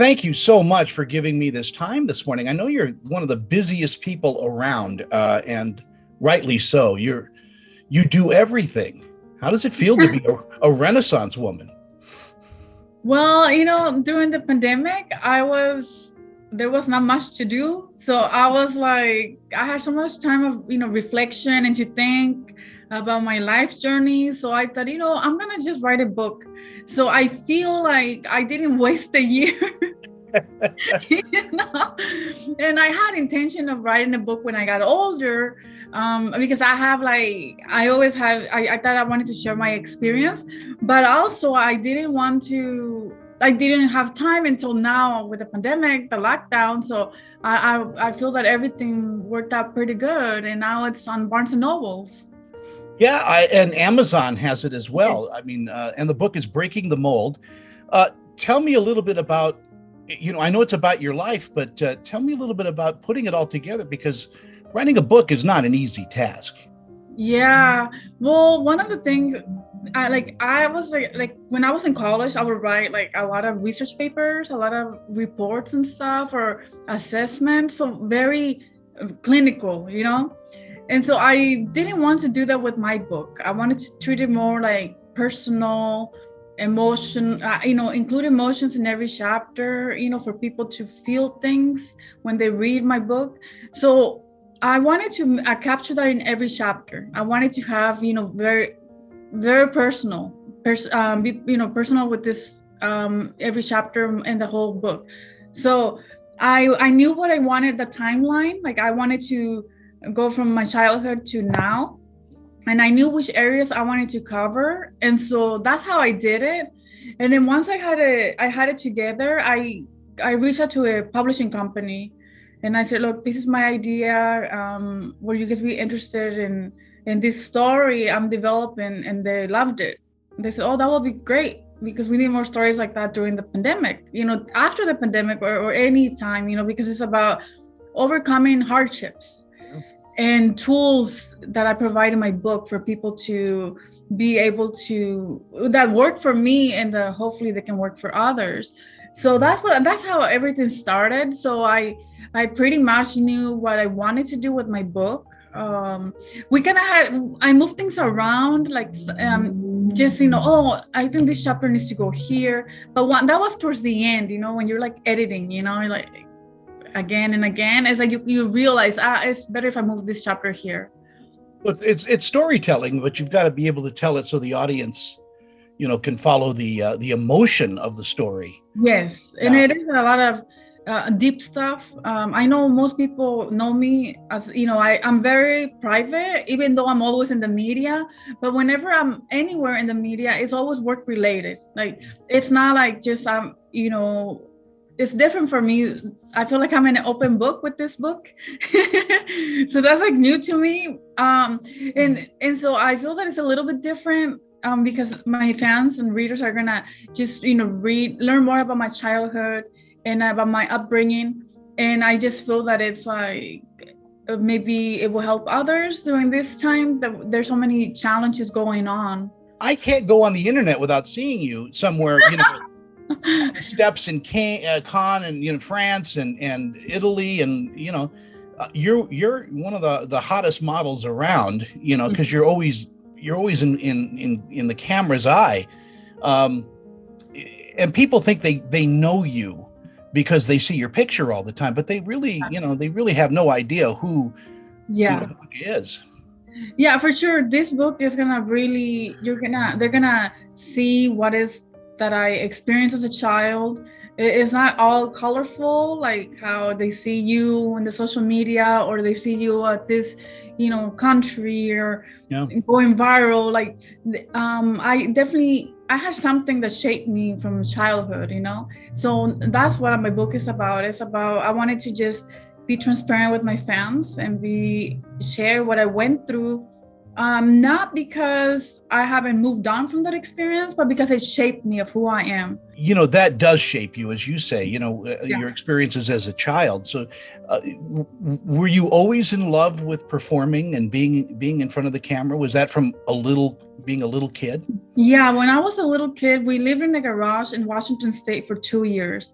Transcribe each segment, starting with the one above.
thank you so much for giving me this time this morning. I know you're one of the busiest people around, and rightly so. You do everything. How does it feel to be a Renaissance woman? Well, during the pandemic, there was not much to do. So I was like, I had so much time of, reflection and to think about my life journey. So I thought, I'm going to just write a book. So I feel like I didn't waste a year. you know and I had intention of writing a book when I got older, because I thought I wanted to share my experience, but also I didn't have time until now with the pandemic, the lockdown. So I feel that everything worked out pretty good, and now it's on Barnes and Nobles. Yeah, and Amazon has it as well. I mean, and the book is Breaking the Mold. Tell me a little bit about, I know it's about your life, but tell me a little bit about putting it all together, because writing a book is not an easy task. Yeah. Well, one of the things I was like when I was in college, I would write like a lot of research papers, a lot of reports and stuff, or assessments. So very clinical. And so I didn't want to do that with my book. I wanted to treat it more like personal, emotion, include emotions in every chapter, for people to feel things when they read my book. So I wanted to capture that in every chapter. I wanted to have, very, very personal, personal with this, every chapter in the whole book. So I knew what I wanted, the timeline. Like I wanted to go from my childhood to now. And I knew which areas I wanted to cover. And so that's how I did it. And then once I had it together, I reached out to a publishing company and I said, look, this is my idea. Would you guys be interested in this story I'm developing? And they loved it. They said, oh, that would be great, because we need more stories like that during the pandemic, after the pandemic or any time, because it's about overcoming hardships and tools that I provide in my book for people to be able to, that work for me, and hopefully they can work for others. So that's how everything started. So I pretty much knew what I wanted to do with my book. I moved things around, like just oh, I think this chapter needs to go here. But that was towards the end, when you're like editing, like again and again, it's like you realize it's better if I move this chapter here. But it's storytelling, but you've got to be able to tell it so the audience can follow the emotion of the story. Yes, and it is a lot of deep stuff. I know most people know me as I'm very private, even though I'm always in the media. But whenever I'm anywhere in the media, it's always work related. Like it's not like just it's different for me. I feel like I'm an open book with this book. So that's like new to me. And so I feel that it's a little bit different, because my fans and readers are gonna just, learn more about my childhood and about my upbringing. And I just feel that it's like, maybe it will help others during this time that there's so many challenges going on. I can't go on the internet without seeing you somewhere, steps in Cannes and France and Italy, and you're one of the hottest models around, because you're always in the camera's eye, and people think they know you because they see your picture all the time, but they really have no idea who is. Yeah, for sure. This book is gonna really, they're gonna see what is that I experienced as a child. It's not all colorful, like how they see you in the social media, or they see you at this, country, or going viral. Like, I had something that shaped me from childhood, So that's what my book is about. It's about, I wanted to just be transparent with my fans and share what I went through. Not because I haven't moved on from that experience, but because it shaped me of who I am. that does shape you, as you say, Yeah. your experiences as a child. So were you always in love with performing and being in front of the camera? Was that from being a little kid? Yeah, when I was a little kid, we lived in a garage in Washington State for 2 years.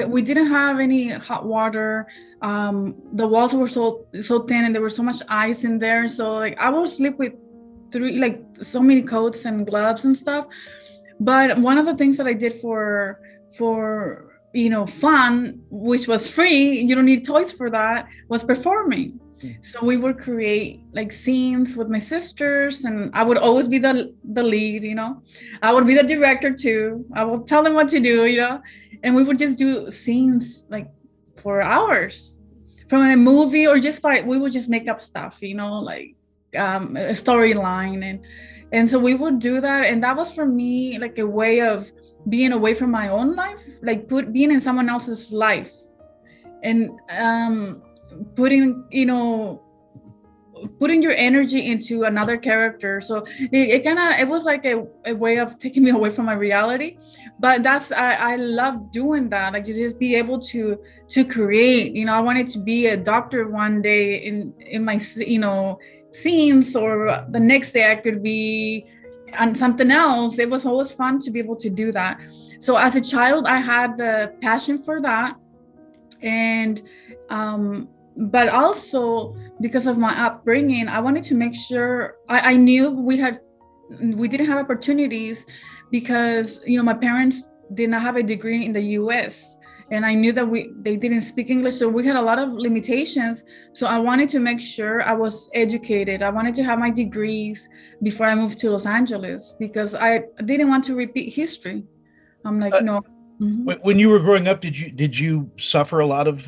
We didn't have any hot water. The walls were so thin, and there was so much ice in there. So like I would sleep with so many coats and gloves and stuff. But one of the things that I did for fun, which was free, you don't need toys for that, was performing. So we would create like scenes with my sisters, and I would always be the lead, I would be the director too. I would tell them what to do, and we would just do scenes like for hours from a movie, or we would just make up stuff, like a storyline. And so we would do that. And that was for me like a way of being away from my own life, like being in someone else's life, and putting your energy into another character. So it was like a way of taking me away from my reality. But I love doing that, like to just be able to create. I wanted to be a doctor one day in my scenes, or the next day I could be on something else. It was always fun to be able to do that. So as a child, I had the passion for that. And but also because of my upbringing, I wanted to make sure I knew we didn't have opportunities, because my parents did not have a degree in the US, and I knew that they didn't speak English, so we had a lot of limitations. So I wanted to make sure I was educated. I wanted to have my degrees before I moved to Los Angeles, because I didn't want to repeat history. I'm like, no. When you were growing up, did you suffer a lot of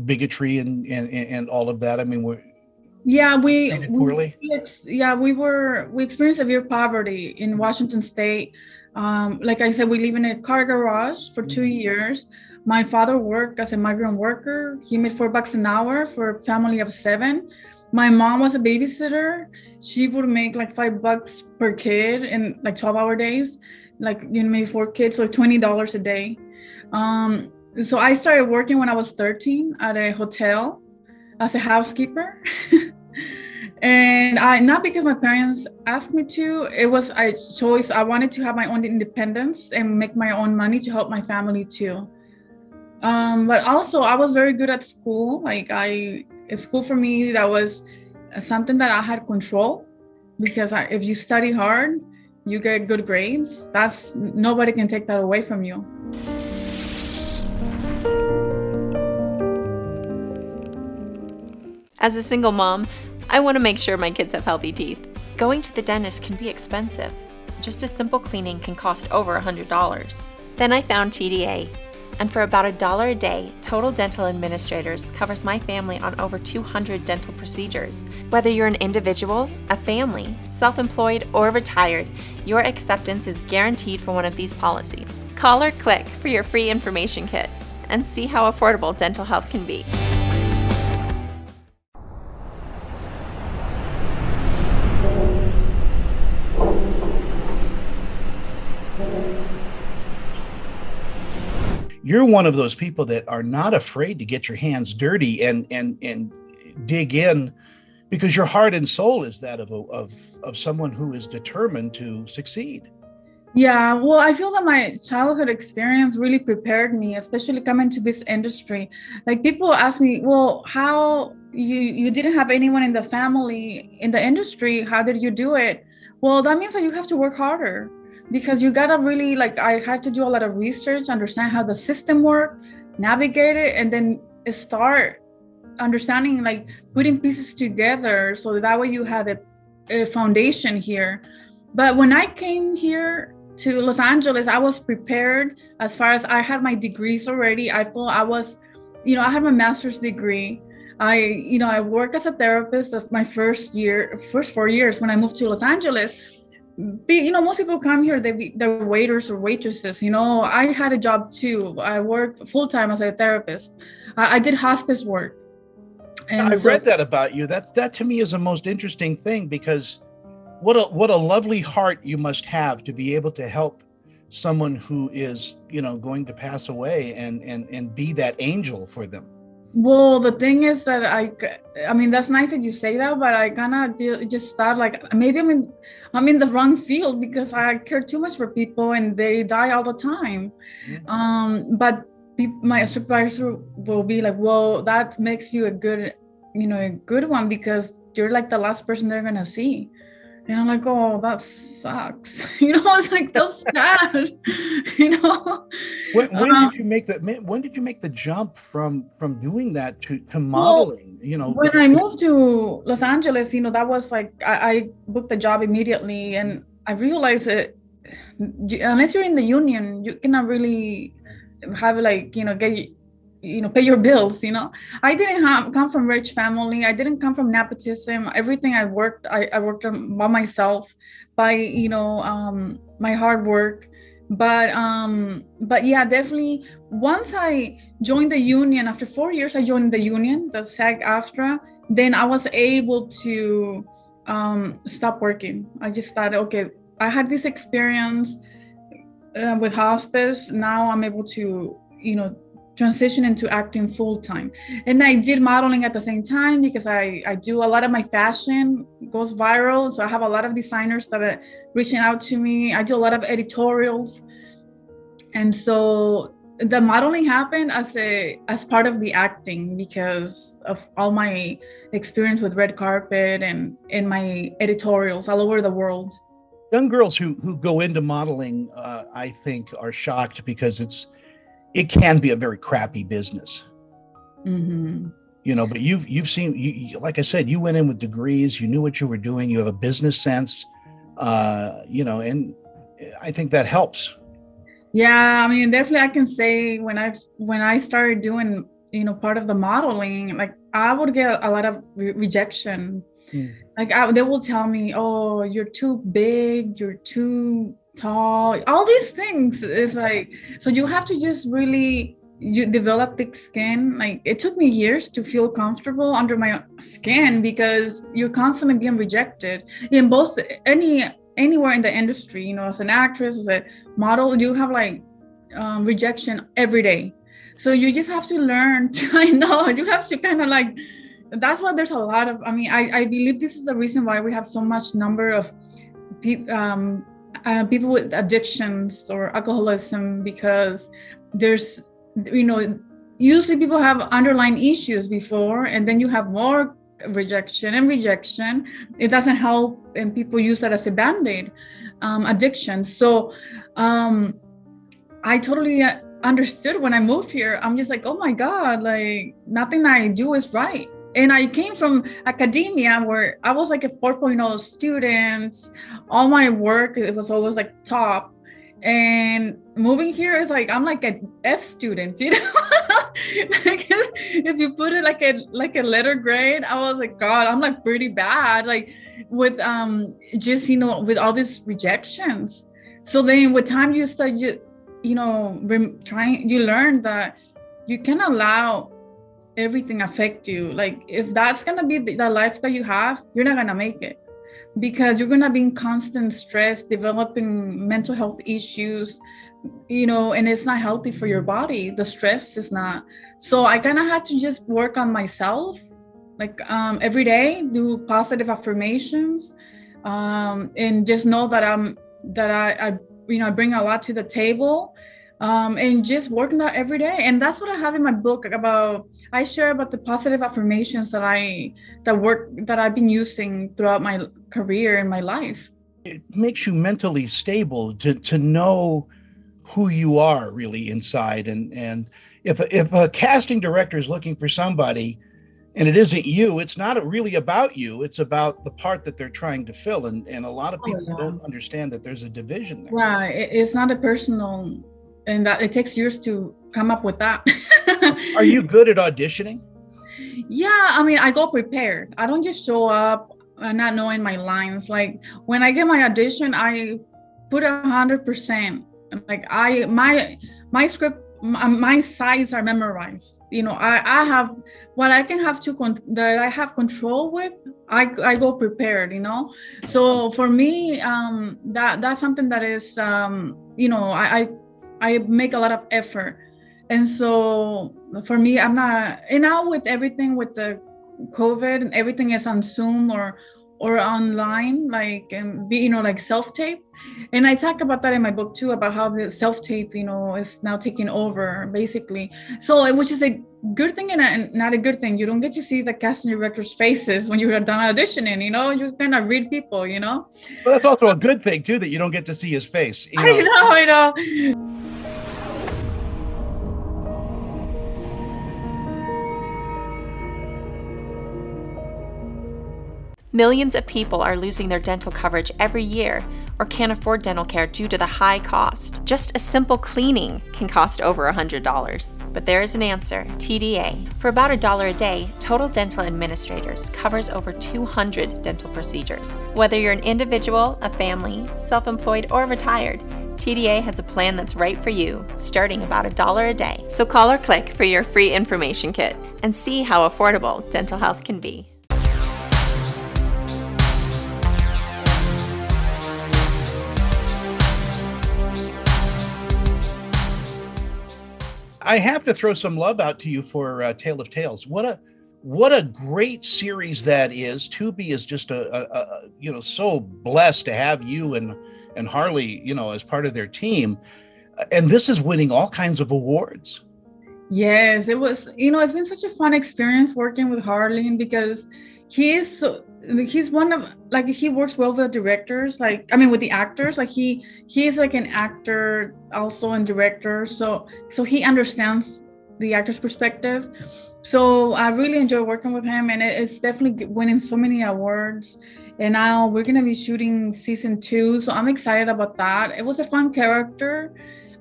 bigotry and all of that? I mean, we poorly? We experienced severe poverty in Washington State. Like I said, we live in a car garage for 2 years. My father worked as a migrant worker. He made $4 an hour for a family of 7. My mom was a babysitter. She would make like $5 per kid in like 12-hour days, like maybe 4 kids, so $20 a day. So I started working when I was 13 at a hotel as a housekeeper. And not because my parents asked me to, it was a choice. I wanted to have my own independence and make my own money to help my family too. But also I was very good at school. School for me, that was something that I had control, because if you study hard, you get good grades. Nobody can take that away from you. As a single mom, I want to make sure my kids have healthy teeth. Going to the dentist can be expensive. Just a simple cleaning can cost over $100. Then I found TDA, and for about $1 a day, Total Dental Administrators covers my family on over 200 dental procedures. Whether you're an individual, a family, self-employed, or retired, your acceptance is guaranteed for one of these policies. Call or click for your free information kit and see how affordable dental health can be. You're one of those people that are not afraid to get your hands dirty and dig in, because your heart and soul is that of someone who is determined to succeed. Yeah, well, I feel that my childhood experience really prepared me, especially coming to this industry. Like, people ask me, well, how you didn't have anyone in the family in the industry, how did you do it? Well, that means that you have to work harder, because you gotta really, I had to do a lot of research, understand how the system worked, navigate it, and then start understanding, putting pieces together, so that way you have a foundation here. But when I came here to Los Angeles, I was prepared as far as I had my degrees already. I thought I was, I had my master's degree. I worked as a therapist of my first 4 years when I moved to Los Angeles. Most people come here, they're waiters or waitresses. I had a job too. I worked full-time as a therapist. I did hospice work. And I read that about you. That to me is the most interesting thing, because what a lovely heart you must have to be able to help someone who is, going to pass away and be that angel for them? Well, the thing is that I mean, that's nice that you say that, but I kind of just thought like maybe I'm in the wrong field because I care too much for people and they die all the time. But my supervisor will be like, well, that makes you a good one because you're like the last person they're gonna see. And I'm like, oh, that sucks. It's like that's sad. When did you make that? When did you make the jump from doing that to modeling? When I moved to Los Angeles, that was like I booked a job immediately, and I realized that unless you're in the union, you cannot really have like get pay your bills. I didn't come from rich family. I didn't come from nepotism. Everything I worked on by myself, by my hard work. But yeah, definitely once I joined the union, after 4 years I joined the union, the SAG-AFTRA, then I was able to stop working. I just thought, okay, I had this experience with hospice. Now I'm able to transition into acting full-time. And I did modeling at the same time because I do a lot of my fashion goes viral. So I have a lot of designers that are reaching out to me. I do a lot of editorials. And so the modeling happened as part of the acting because of all my experience with red carpet and in my editorials all over the world. Young girls who go into modeling, I think, are shocked because it can be a very crappy business. Mm-hmm. But you've seen, like I said, you went in with degrees, you knew what you were doing, you have a business sense, and I think that helps. Yeah, I mean, definitely I can say when I started doing, part of the modeling, like I would get a lot of rejection. Like they will tell me, oh, you're too big, you're too tall, all these things. Is like, so you have to just really you develop thick skin. Like it took me years to feel comfortable under my skin because you're constantly being rejected in both anywhere in the industry. As an actress, as a model, you have like rejection every day. So you just have to learn to, you have to kind of like, that's why there's a lot of, I believe this is the reason why we have so much number of people with addictions or alcoholism, because there's, usually people have underlying issues before, and then you have more rejection. It doesn't help, and people use that as a band-aid, addiction. So I totally understood when I moved here. I'm just like, oh my God, like nothing I do is right. And I came from academia where I was like a 4.0 student. All my work, it was always like top. And moving here is like, I'm like an F student, Like, if you put it like a letter grade, I was like, God, I'm like pretty bad. Like with just, with all these rejections. So then with time you start, you learn that you can allow everything affect you. Like if that's gonna be the life that you have, you're not gonna make it, because you're gonna be in constant stress, developing mental health issues, and it's not healthy for your body. The stress is not. So I kind of had to just work on myself, like every day, do positive affirmations, and just know that I bring a lot to the table. And just working that every day. And that's what I have in my book I share about the positive affirmations that I've been using throughout my career and my life. It makes you mentally stable to know who you are really inside. And if a casting director is looking for somebody and it isn't you, it's not really about you, it's about the part that they're trying to fill. And a lot of people don't understand that there's a division there. Right. It's not a personal, and that it takes years to come up with that. Are you good at auditioning? Yeah, I go prepared. I don't just show up not knowing my lines. Like when I get my audition, I put 100%. Like my script my sides are memorized. I have what I can have that I have control with. I go prepared. So for me, that's something that is, I make a lot of effort. And so for me, I'm not, and now with everything with the COVID and everything is on Zoom or online, like, like self-tape. And I talk about that in my book too, about how the self-tape, is now taking over basically. So, which is a good thing and not a good thing. You don't get to see the casting director's faces when you're done auditioning, you kind of read people, Well, that's also a good thing too, that you don't get to see his face. I know. Millions of people are losing their dental coverage every year or can't afford dental care due to the high cost. Just a simple cleaning can cost over $100. But there is an answer, TDA. For about $1 a day, Total Dental Administrators covers over 200 dental procedures. Whether you're an individual, a family, self-employed, or retired, TDA has a plan that's right for you, starting about $1 a day. So call or click for your free information kit and see how affordable dental health can be. I have to throw some love out to you for Tale of Tales. What a great series that is. Tubi is just so blessed to have you and Harley, as part of their team. And this is winning all kinds of awards. Yes, it was, it's been such a fun experience working with Harley, because he's one of, like, he works well with the directors, with the actors. Like he's like an actor also and director. So he understands the actor's perspective. So I really enjoy working with him, and it's definitely winning so many awards. And now we're going to be shooting season 2. So I'm excited about that. It was a fun character.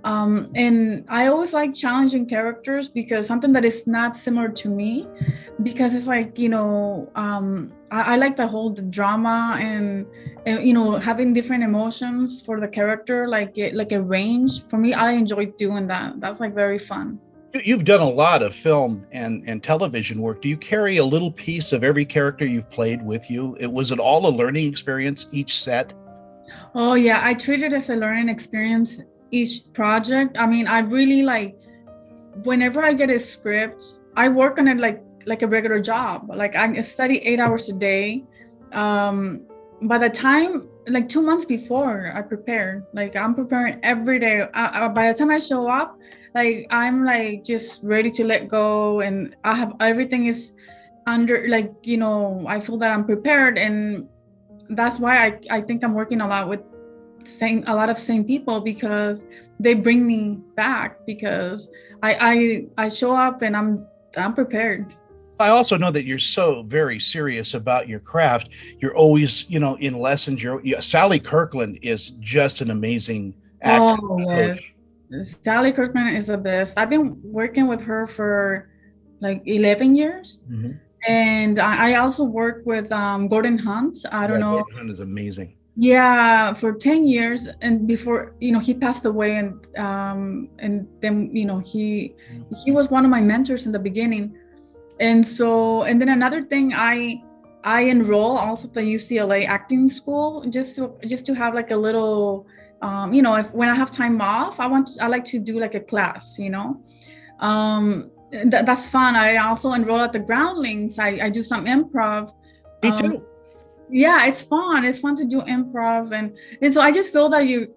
And I always like challenging characters, because something that is not similar to me, because it's like, I like the drama and having different emotions for the character, like a range. For me, I enjoy doing that. That's like very fun. You've done a lot of film and television work. Do you carry a little piece of every character you've played with you? Was it all a learning experience, each set? Oh yeah, I treat it as a learning experience, each project. I really whenever I get a script, I work on it like a regular job. Like I study 8 hours a day. By the time, 2 months before, I prepare. I'm preparing every day. By the time I show up, I'm just ready to let go, and I have everything is under, I feel that I'm prepared. And that's why I think I'm working a lot with a lot of same people, because they bring me back, because I show up and I'm prepared. I also know that you're so very serious about your craft. You're always, in lessons. Sally Kirkland is just an amazing actor. Oh yes, Sally Kirkland is the best. I've been working with her for 11 years. Mm-hmm. And I also work with Gordon Hunt. I don't know. Gordon Hunt is amazing. Yeah, for 10 years, and before, he passed away, and then, he was one of my mentors in the beginning. And then another thing, I enroll also at the UCLA acting school, just to have a little, when I have time off, I like to do a class, that's fun. I also enroll at the Groundlings. I do some improv. Me too. Yeah, it's fun. It's fun to do improv, and so I just feel that you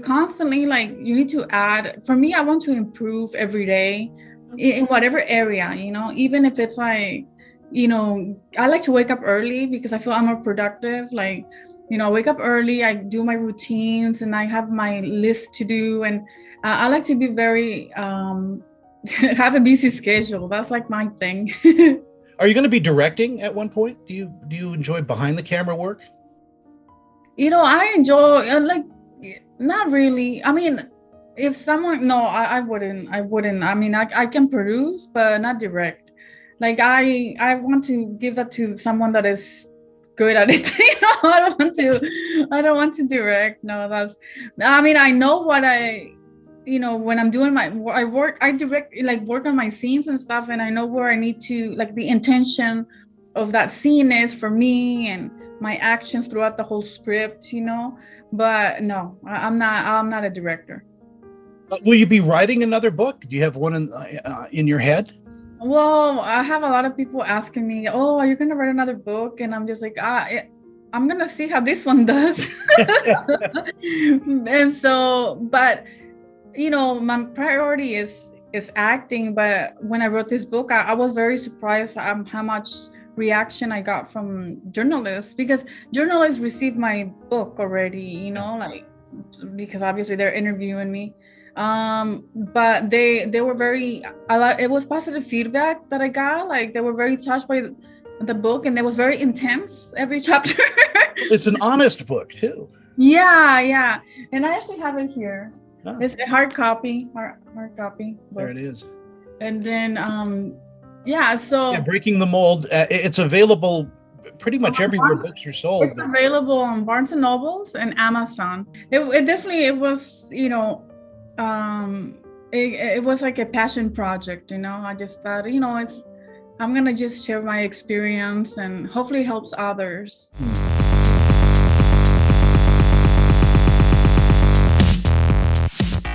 constantly you need to add. For me, I want to improve every day in whatever area, even if it's I like to wake up early, because I feel I'm more productive. I wake up early, I do my routines, and I have my list to do, and I like to be very have a busy schedule. That's my thing. Are you going to be directing at one point? Do you enjoy behind the camera work? I enjoy not really. If someone, no, I wouldn't. I can produce, but not direct. I want to give that to someone that is good at it. I don't want to direct. No, I know what when I'm doing I direct, like work on my scenes and stuff, and I know where I need to, like the intention of that scene is for me and my actions throughout the whole script, but no, I'm not a director. Will you be writing another book? Do you have one in your head? Well, I have a lot of people asking me, oh, are you going to write another book? And I'm just like, I'm going to see how this one does. And so, but, my priority is acting. But when I wrote this book, I was very surprised how much reaction I got from journalists, because journalists received my book already, because obviously they're interviewing me. But they were it was positive feedback that I got. Like, they were very touched by the book, and it was very intense every chapter. It's an honest book too. Yeah. And I actually have it here. Oh. It's a hard copy book. There it is. And then, Breaking the Mold. It's available pretty much everywhere books are sold. It's available on Barnes and Nobles and Amazon. It definitely, it was, it was like a passion project, I just thought, I'm gonna just share my experience and hopefully helps others.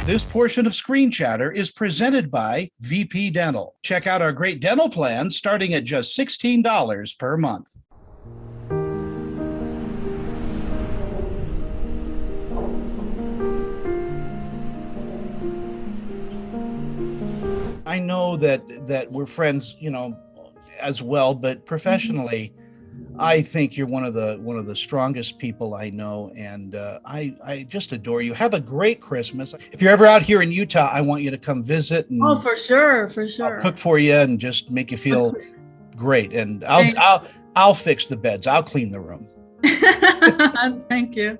This portion of Screen Chatter is presented by VP Dental. Check out our great dental plans starting at just $16 per month. I know that we're friends, as well, but professionally, I think you're one of the strongest people I know, and I just adore you. Have a great Christmas. If you're ever out here in Utah, I want you to come visit. And oh, for sure. I'll cook for you and just make you feel great. And I'll fix the beds. I'll clean the room. Thank you.